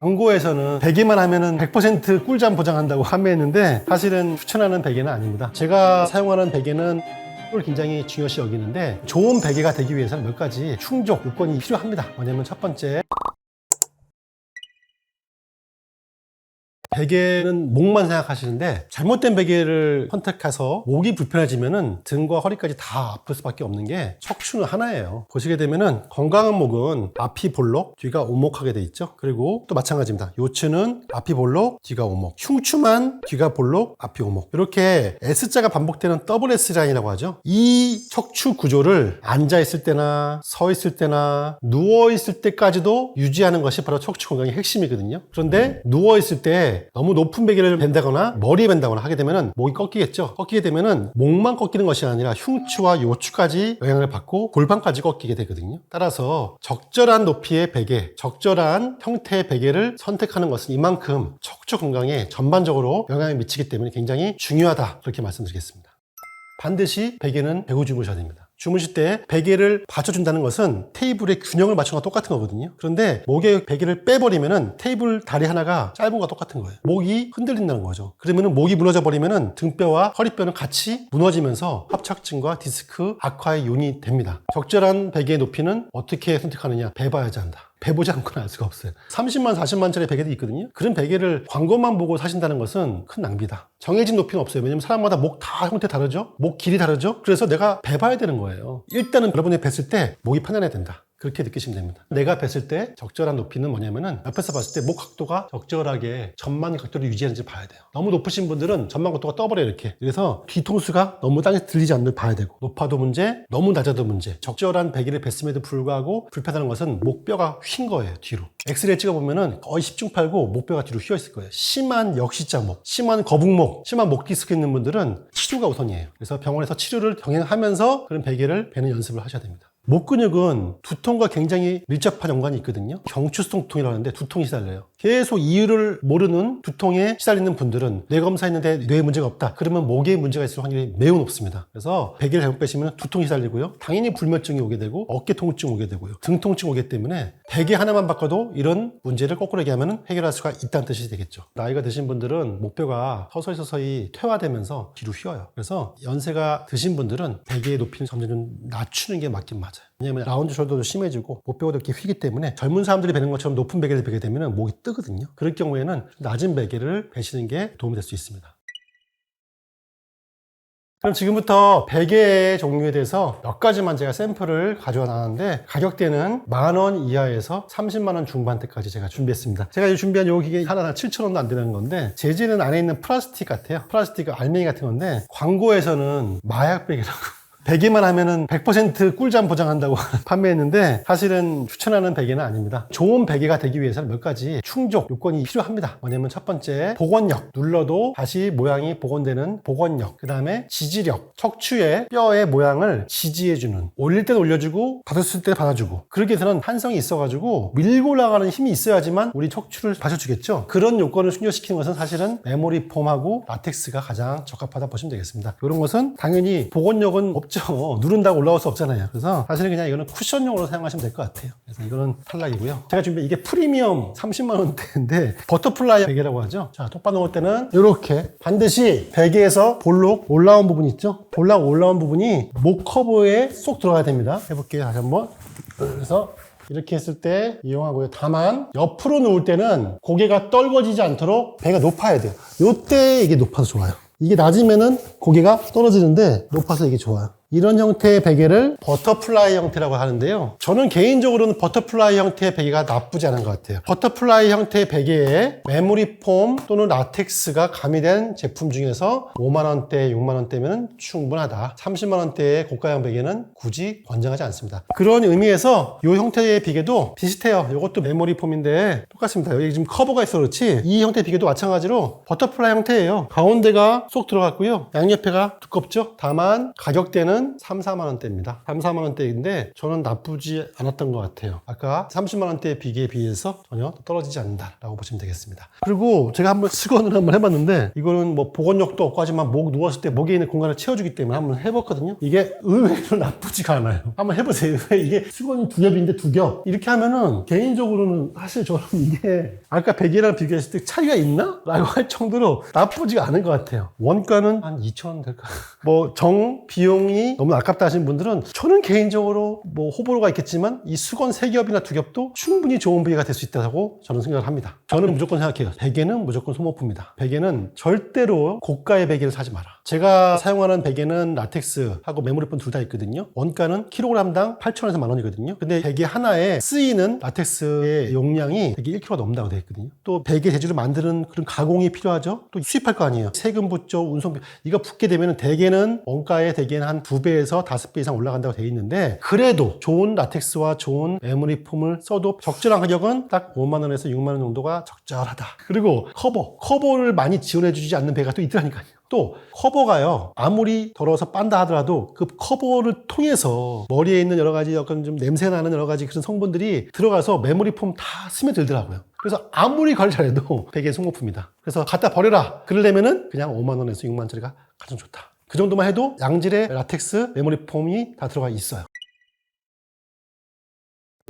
광고에서는 베개만 하면은 100% 꿀잠 보장한다고 판매했는데 사실은 추천하는 베개는 아닙니다. 제가 사용하는 베개는 을 굉장히 중요시 여기는데 좋은 베개가 되기 위해서는 몇 가지 충족 요건이 필요합니다. 뭐냐면 첫 번째, 베개는 목만 생각하시는데 잘못된 베개를 선택해서 목이 불편해지면은 등과 허리까지 다 아플 수밖에 없는 게 척추는 하나예요. 보시게 되면은 건강한 목은 앞이 볼록, 뒤가 오목하게 돼 있죠. 그리고 또 마찬가지입니다. 요추는 앞이 볼록, 뒤가 오목. 흉추만 뒤가 볼록, 앞이 오목. 이렇게 S자가 반복되는 더블 S 라인이라고 하죠. 이 척추 구조를 앉아 있을 때나 서 있을 때나 누워 있을 때까지도 유지하는 것이 바로 척추 건강의 핵심이거든요. 그런데 누워 있을 때 너무 높은 베개를 벤다거나 머리에 벤다거나 하게 되면은 목이 꺾이겠죠. 꺾이게 되면은 목만 꺾이는 것이 아니라 흉추와 요추까지 영향을 받고 골반까지 꺾이게 되거든요. 따라서 적절한 높이의 베개, 적절한 형태의 베개를 선택하는 것은 이만큼 척추 건강에 전반적으로 영향을 미치기 때문에 굉장히 중요하다, 그렇게 말씀드리겠습니다. 반드시 베개는 베고 주무셔야 됩니다. 주무실 때 베개를 받쳐준다는 것은 테이블의 균형을 맞춘 거와 똑같은 거거든요. 그런데 목에 베개를 빼버리면은 테이블 다리 하나가 짧은 거와 똑같은 거예요. 목이 흔들린다는 거죠. 그러면은 목이 무너져 버리면은 등뼈와 허리뼈는 같이 무너지면서 합착증과 디스크, 악화의 요인이 됩니다. 적절한 베개의 높이는 어떻게 선택하느냐? 베봐야지 한다. 배보지 않고는 알 수가 없어요. 30만, 40만짜리 베개도 있거든요. 그런 베개를 광고만 보고 사신다는 것은 큰 낭비다. 정해진 높이는 없어요. 왜냐면 사람마다 목 다 형태 다르죠? 목 길이 다르죠? 그래서 내가 베봐야 되는 거예요. 일단은 여러분이 뵀을 때 목이 편안해야 된다. 그렇게 느끼시면 됩니다. 내가 뵀을 때 적절한 높이는 뭐냐면은 옆에서 봤을 때 목 각도가 적절하게 전만 각도를 유지하는지 봐야 돼요. 너무 높으신 분들은 전만 각도가 떠버려요, 이렇게. 그래서 뒤통수가 너무 땅에 들리지 않는 걸 봐야 되고, 높아도 문제, 너무 낮아도 문제. 적절한 베개를 뵀음에도 불구하고 불편한 것은 목뼈가 휜 거예요, 뒤로. 엑스레이 찍어보면은 거의 10중 팔고 목뼈가 뒤로 휘어 있을 거예요. 심한 역시자목, 심한 거북목, 심한 목 디스크 있는 분들은 치료가 우선이에요. 그래서 병원에서 치료를 병행하면서 그런 베개를 베는 연습을 하셔야 됩니다. 목 근육은 두통과 굉장히 밀접한 연관이 있거든요. 경추성통이라고 하는데 두통이 시달려요. 계속 이유를 모르는 두통에 시달리는 분들은 뇌 검사했는데 뇌에 문제가 없다. 그러면 목에 문제가 있을 확률이 매우 높습니다. 그래서 베개를 잘못 빼시면 두통이 시달리고요. 당연히 불면증이 오게 되고 어깨 통증 오게 되고요. 등 통증 오기 때문에 베개 하나만 바꿔도 이런 문제를 거꾸로 얘기하면 해결할 수가 있다는 뜻이 되겠죠. 나이가 드신 분들은 목뼈가 서서히 퇴화되면서 뒤로 휘어요. 그래서 연세가 드신 분들은 베개의 높이를 점점 낮추는 게 맞긴 맞아요. 왜냐하면 라운드 숄더도 심해지고 목뼈가 이렇게 휘기 때문에 젊은 사람들이 베는 것처럼 높은 베개를 베게 되면 목이 뜨거든요. 그럴 경우에는 낮은 베개를 베시는 게 도움이 될 수 있습니다. 그럼 지금부터 베개의 종류에 대해서 몇 가지만 제가 샘플을 가져와 놨는데 가격대는 10,000원 이하에서 300,000원 중반대까지 제가 준비했습니다. 제가 준비한 요 기계 하나가 7,000원도 안 되는 건데 재질은 안에 있는 플라스틱 같아요. 플라스틱 알맹이 같은 건데 광고에서는 마약 베개라고 베개만 하면은 100% 꿀잠 보장한다고 판매했는데 사실은 추천하는 베개는 아닙니다. 좋은 베개가 되기 위해서는 몇 가지 충족 요건이 필요합니다. 뭐냐면 첫 번째, 복원력. 눌러도 다시 모양이 복원되는 복원력. 그 다음에 지지력. 척추의 뼈의 모양을 지지해주는. 올릴 때는 올려주고 받았을 때 받아주고. 그렇게 해서는 한성이 있어가지고 밀고 올라가는 힘이 있어야지만 우리 척추를 받쳐주겠죠. 그런 요건을 충족시키는 것은 사실은 메모리 폼하고 라텍스가 가장 적합하다 보시면 되겠습니다. 이런 것은 당연히 복원력은 없죠. 누른다고 올라올 수 없잖아요. 그래서 사실은 그냥 이거는 쿠션용으로 사용하시면 될 것 같아요. 그래서 이거는 탈락이고요. 제가 준비한 이게 프리미엄 30만 원대인데 버터플라이 베개라고 하죠. 자, 똑바로 놓을 때는 이렇게 반드시 베개에서 볼록 올라온 부분 있죠? 볼록 올라온 부분이 목 커브에 쏙 들어가야 됩니다. 해볼게요. 다시 한번. 그래서 이렇게 했을 때 이용하고요. 다만 옆으로 누울 때는 고개가 떨궈지지 않도록 배가 높아야 돼요. 요때 이게 높아서 좋아요. 이게 낮으면은 고개가 떨어지는데 높아서 이게 좋아요. 이런 형태의 베개를 버터플라이 형태라고 하는데요. 저는 개인적으로는 버터플라이 형태의 베개가 나쁘지 않은 것 같아요. 버터플라이 형태의 베개에 메모리 폼 또는 라텍스가 가미된 제품 중에서 5만원대, 6만원대면 충분하다. 30만원대의 고가형 베개는 굳이 권장하지 않습니다. 그런 의미에서 이 형태의 베개도 비슷해요. 이것도 메모리 폼인데 똑같습니다. 여기 지금 커버가 있어 그렇지 이 형태의 베개도 마찬가지로 버터플라이 형태예요. 가운데가 쏙 들어갔고요. 양옆에가 두껍죠. 다만 가격대는 3-4만원대입니다. 3-4만원대인데 저는 나쁘지 않았던 것 같아요. 아까 30만원대의 비계에 비해서 전혀 떨어지지 않는다라고 보시면 되겠습니다. 그리고 제가 한번 수건을 한번 해봤는데 이거는 뭐 복원력도 없고 하지만 목 누웠을 때 목에 있는 공간을 채워주기 때문에 한번 해봤거든요. 이게 의외로 나쁘지가 않아요. 한번 해보세요. 이게 수건이 두 겹인데 두 겹. 이렇게 하면은 개인적으로는 사실 저는 이게 아까 베개랑 비교했을 때 차이가 있나? 라고 할 정도로 나쁘지가 않은 것 같아요. 원가는 한 2,000원 될까? 뭐 비용이 너무 아깝다 하시는 분들은 저는 개인적으로 뭐 호불호가 있겠지만 이 수건 3겹이나 2겹도 충분히 좋은 베개가 될 수 있다고 저는 생각을 합니다. 저는 무조건 생각해요. 베개는 무조건 소모품이다. 베개는 절대로 고가의 베개를 사지 마라. 제가 사용하는 베개는 라텍스하고 메모리폼 둘 다 있거든요. 원가는 킬로그램당 8,000원에서 10,000원이거든요. 근데 베개 하나에 쓰이는 라텍스의 용량이 베개 1kg가 넘는다고 되어 있거든요. 또 베개 재질을 만드는 그런 가공이 필요하죠. 또 수입할 거 아니에요. 세금 붙죠, 운송비. 이거 붙게 되면 대개는 원가의 대개는 한 2배에서 5배 이상 올라간다고 되어 있는데 그래도 좋은 라텍스와 좋은 메모리폼을 써도 적절한 가격은 딱 5만 원에서 6만 원 정도가 적절하다. 그리고 커버를 많이 지원해 주지 않는 베개가 또 있더라니까요. 또 커버가요 아무리 더러워서 빤다 하더라도 그 커버를 통해서 머리에 있는 여러 가지 약간 좀 냄새나는 여러 가지 그런 성분들이 들어가서 메모리폼 다 스며들더라고요. 그래서 아무리 관리 잘해도 베개 소모품이다. 그래서 갖다 버려라 그러려면은 그냥 5만 원에서 6만 원짜리가 가장 좋다. 그 정도만 해도 양질의 라텍스 메모리폼이 다 들어가 있어요.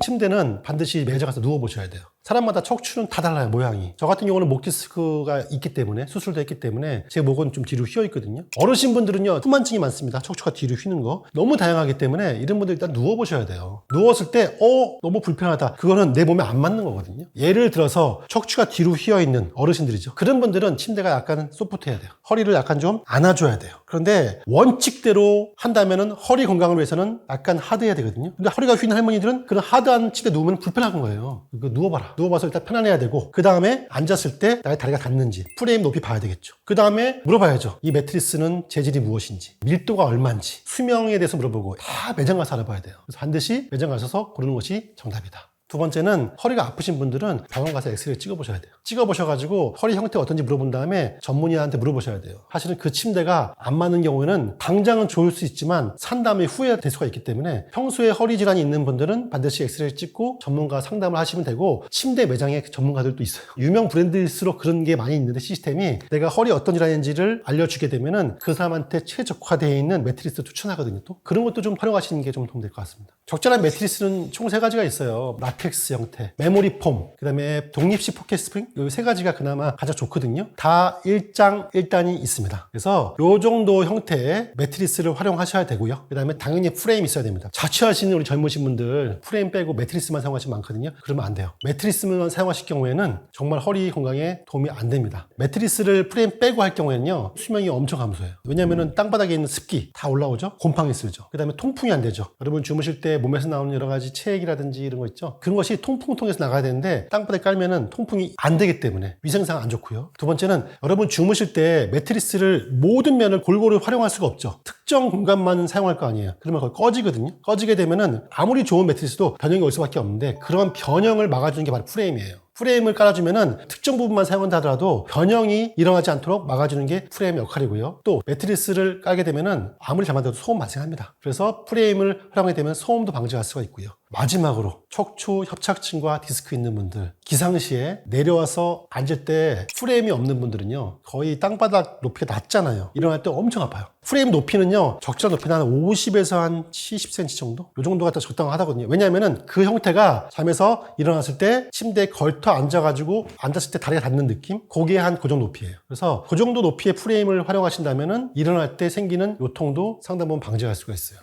침대는 반드시 매장 가서 누워보셔야 돼요. 사람마다 척추는 다 달라요, 모양이. 저 같은 경우는 목 디스크가 있기 때문에, 수술도 했기 때문에 제 목은 좀 뒤로 휘어 있거든요. 어르신분들은요, 후만증이 많습니다. 척추가 뒤로 휘는 거. 너무 다양하기 때문에 이런 분들 일단 누워보셔야 돼요. 누웠을 때, 너무 불편하다. 그거는 내 몸에 안 맞는 거거든요. 예를 들어서 척추가 뒤로 휘어 있는 어르신들이죠. 그런 분들은 침대가 약간 소프트해야 돼요. 허리를 약간 좀 안아줘야 돼요. 그런데 원칙대로 한다면은 허리 건강을 위해서는 약간 하드해야 되거든요. 근데 허리가 휘는 할머니들은 그런 하드한 침대 누우면 불편한 거예요. 이거 누워봐라. 누워봐서 일단 편안해야 되고 그 다음에 앉았을 때 나의 다리가 닿는지 프레임 높이 봐야 되겠죠. 그 다음에 물어봐야죠. 이 매트리스는 재질이 무엇인지 밀도가 얼마인지 수명에 대해서 물어보고 다 매장 가서 알아봐야 돼요. 그래서 반드시 매장 가셔서 고르는 것이 정답이다. 두 번째는 허리가 아프신 분들은 병원 가서 엑스레이 찍어보셔야 돼요. 찍어보셔가지고 허리 형태가 어떤지 물어본 다음에 전문의한테 물어보셔야 돼요. 사실은 그 침대가 안 맞는 경우에는 당장은 좋을 수 있지만 산 다음에 후회될 수가 있기 때문에 평소에 허리 질환이 있는 분들은 반드시 엑스레이 찍고 전문가 상담을 하시면 되고 침대 매장에 전문가들도 있어요. 유명 브랜드일수록 그런 게 많이 있는데 시스템이 내가 허리 어떤 질환인지를 알려주게 되면은 그 사람한테 최적화되어 있는 매트리스 추천하거든요. 또 그런 것도 좀 활용하시는 게 좀 도움될 것 같습니다. 적절한 매트리스는 총 3가지가 있어요. 라텍스 형태, 메모리 폼, 그 다음에 독립식 포켓 스프링 이 3가지가 그나마 가장 좋거든요. 다 1장 1단이 있습니다. 그래서 이 정도 형태의 매트리스를 활용하셔야 되고요. 그 다음에 당연히 프레임이 있어야 됩니다. 자취하시는 우리 젊으신 분들 프레임 빼고 매트리스만 사용하시면 많거든요. 그러면 안 돼요. 매트리스만 사용하실 경우에는 정말 허리 건강에 도움이 안 됩니다. 매트리스를 프레임 빼고 할 경우에는요 수명이 엄청 감소해요. 왜냐하면 땅바닥에 있는 습기 다 올라오죠. 곰팡이 쓰죠. 그 다음에 통풍이 안 되죠. 여러분 주무실 때 몸에서 나오는 여러 가지 체액이라든지 이런 거 있죠. 그런 것이 통풍을 통해서 나가야 되는데 땅바닥에 깔면은 통풍이 안 되기 때문에 위생상 안 좋고요. 두 번째는 여러분 주무실 때 매트리스를 모든 면을 골고루 활용할 수가 없죠. 특정 공간만 사용할 거 아니에요. 그러면 거의 꺼지거든요. 꺼지게 되면은 아무리 좋은 매트리스도 변형이 올 수밖에 없는데 그런 변형을 막아주는 게 바로 프레임이에요. 프레임을 깔아주면은 특정 부분만 사용한다 하더라도 변형이 일어나지 않도록 막아주는 게 프레임 역할이고요. 또 매트리스를 깔게 되면은 아무리 잘 만들어도 소음 발생합니다. 그래서 프레임을 활용하게 되면 소음도 방지할 수가 있고요. 마지막으로 척추 협착증과 디스크 있는 분들 기상시에 내려와서 앉을 때 프레임이 없는 분들은요 거의 땅바닥 높이가 낮잖아요. 일어날 때 엄청 아파요. 프레임 높이는요 적절한 높이는 한 50에서 한 70cm 정도? 이 정도가 더 적당하다거든요. 왜냐하면은 그 형태가 잠에서 일어났을 때 침대에 걸터 앉아가지고 앉았을 때 다리가 닿는 느낌? 거기에 한 그 정도 높이예요. 그래서 그 정도 높이의 프레임을 활용하신다면은 일어날 때 생기는 요통도 상당 부분 방지할 수가 있어요.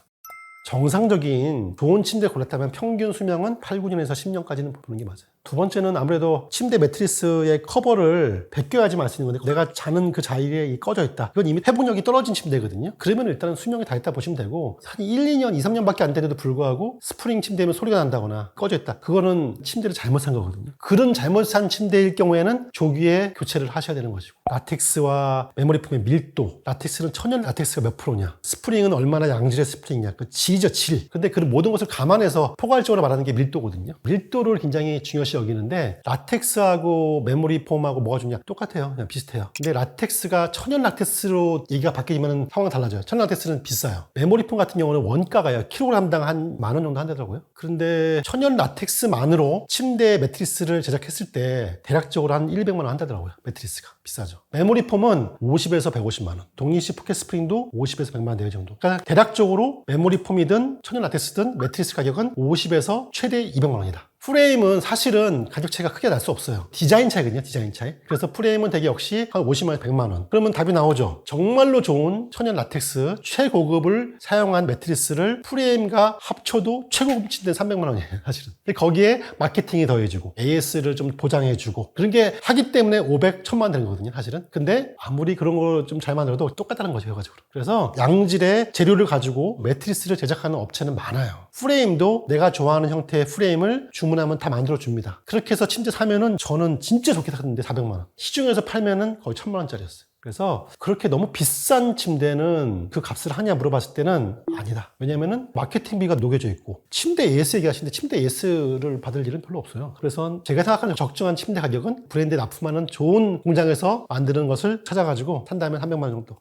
정상적인 좋은 침대 골랐다면 평균 수명은 8, 9년에서 10년까지는 보는 게 맞아요. 두 번째는 아무래도 침대 매트리스의 커버를 벗겨야지 말 수 있는 건데 내가 자는 그 자리에 꺼져 있다. 이건 이미 회복력이 떨어진 침대거든요. 그러면 일단은 수명이 다 있다 보시면 되고 한 1, 2년, 2, 3년밖에 안 되는데도 불구하고 스프링 침대면 소리가 난다거나 꺼져 있다. 그거는 침대를 잘못 산 거거든요. 그런 잘못 산 침대일 경우에는 조기에 교체를 하셔야 되는 것이고 라텍스와 메모리폼의 밀도 라텍스는 천연 라텍스가 몇 프로냐 스프링은 얼마나 양질의 스프링이냐 그 질이죠 질. 근데 그 모든 것을 감안해서 포괄적으로 말하는 게 밀도거든요. 밀도를 굉장히 중요시 여기는데 라텍스하고 메모리폼하고 뭐가 좋냐 똑같아요. 그냥 비슷해요. 근데 라텍스가 천연 라텍스로 얘기가 바뀌면 상황이 달라져요. 천연 라텍스는 비싸요. 메모리폼 같은 경우는 원가가요 킬로그램당 한 10,000원 정도 한다더라고요. 그런데 천연 라텍스만으로 침대 매트리스를 제작했을 때 대략적으로 한 1,200만 원 한다더라고요. 매트리스가 비싸죠. 메모리폼은 50에서 150만 원 독립식 포켓 스프링도 50에서 100만 원 내외 정도. 그러니까 대략적으로 메모리폼이든 천연 라텍스든 매트리스 가격은 50에서 최대 200만 원이다. 프레임은 사실은 가격 차이가 크게 날 수 없어요. 디자인 차이거든요, 디자인 차이. 그래서 프레임은 대개 역시 한 50만원, 100만원. 그러면 답이 나오죠. 정말로 좋은 천연 라텍스 최고급을 사용한 매트리스를 프레임과 합쳐도 최고급 침대 300만원이에요, 사실은. 거기에 마케팅이 더해지고 AS를 좀 보장해주고 그런 게 하기 때문에 500, 1000만 되는 거거든요, 사실은. 근데 아무리 그런 거 좀 잘 만들어도 똑같다는 거죠, 결과적으로. 그래서 양질의 재료를 가지고 매트리스를 제작하는 업체는 많아요. 프레임도 내가 좋아하는 형태의 프레임을 주문하면 다 만들어줍니다. 그렇게 해서 침대 사면은 저는 진짜 좋게 샀는데 400만원. 시중에서 팔면은 거의 1000만원짜리였어요. 그래서 그렇게 너무 비싼 침대는 그 값을 하냐 물어봤을 때는 아니다. 왜냐면은 마케팅비가 녹여져 있고 침대 AS 얘기하시는데 침대 AS를 받을 일은 별로 없어요. 그래서 제가 생각하는 적정한 침대 가격은 브랜드에 납품하는 좋은 공장에서 만드는 것을 찾아가지고 산다면 300만 원 정도.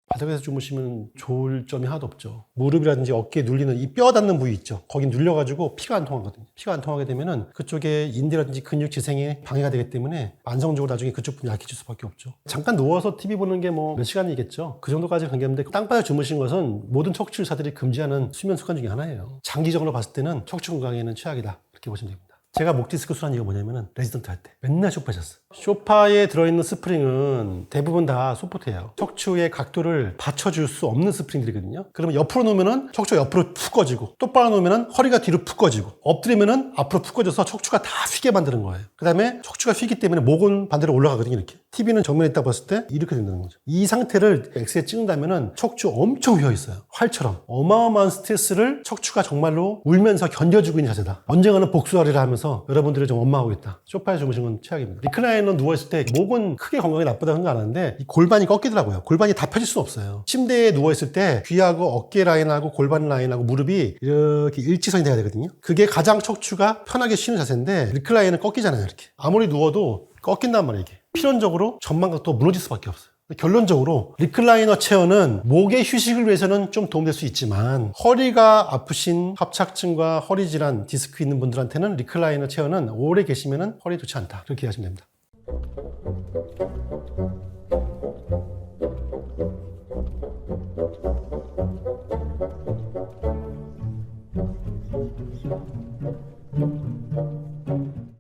바닥에서 주무시면 좋을 점이 하나도 없죠. 무릎이라든지 어깨에 눌리는 이 뼈 닿는 부위 있죠. 거기 눌려가지고 피가 안 통하거든요. 피가 안 통하게 되면은 그쪽에 인대라든지 근육 지생에 방해가 되기 때문에 만성적으로 나중에 그쪽 부분이 약해질 수밖에 없죠. 잠깐 누워서 TV 보는 게 뭐 몇 시간이겠죠. 그 정도까지 관계없는데 땅바닥에 주무신 것은 모든 척추 의사들이 금지하는 수면 습관 중에 하나예요. 장기적으로 봤을 때는 척추 건강에는 최악이다. 그렇게 보시면 됩니다. 제가 목 디스크 술한 이유가 뭐냐면은 레지던트 할 때 맨날 소파에 잤어요. 소파에 들어있는 스프링은 대부분 다 소포트예요. 척추의 각도를 받쳐줄 수 없는 스프링들이거든요. 그러면 옆으로 놓으면은 척추가 옆으로 푹 꺼지고 똑바로 놓으면은 허리가 뒤로 푹 꺼지고 엎드리면은 앞으로 푹 꺼져서 척추가 다 휘게 만드는 거예요. 그 다음에 척추가 휘기 때문에 목은 반대로 올라가거든요. 이렇게. TV는 정면에 있다 봤을 때 이렇게 된다는 거죠. 이 상태를 엑스에 찍는다면은 척추 엄청 휘어 있어요. 활처럼. 어마어마한 스트레스를 척추가 정말로 울면서 견뎌주고 있는 자세다. 언젠가는 복수하리라 하면서 여러분들을 좀 원망하고 있다. 소파에 주무신 건 최악입니다. 리클라이너 누워있을 때 목은 크게 건강에 나쁘다는 거 아는데 이 골반이 꺾이더라고요. 골반이 다 펴질 수는 없어요. 침대에 누워있을 때 귀하고 어깨 라인하고 골반 라인하고 무릎이 이렇게 일직선이 돼야 되거든요. 그게 가장 척추가 편하게 쉬는 자세인데 리클라이너는 꺾이잖아요. 이렇게. 아무리 누워도 꺾인단 말이에요. 이게. 필연적으로 전망각도 무너질 수밖에 없어요. 결론적으로 리클라이너 체어는 목의 휴식을 위해서는 좀 도움될 수 있지만 허리가 아프신 협착증과 허리 질환, 디스크 있는 분들한테는 리클라이너 체어는 오래 계시면 허리에 좋지 않다. 그렇게 이해하시면 됩니다.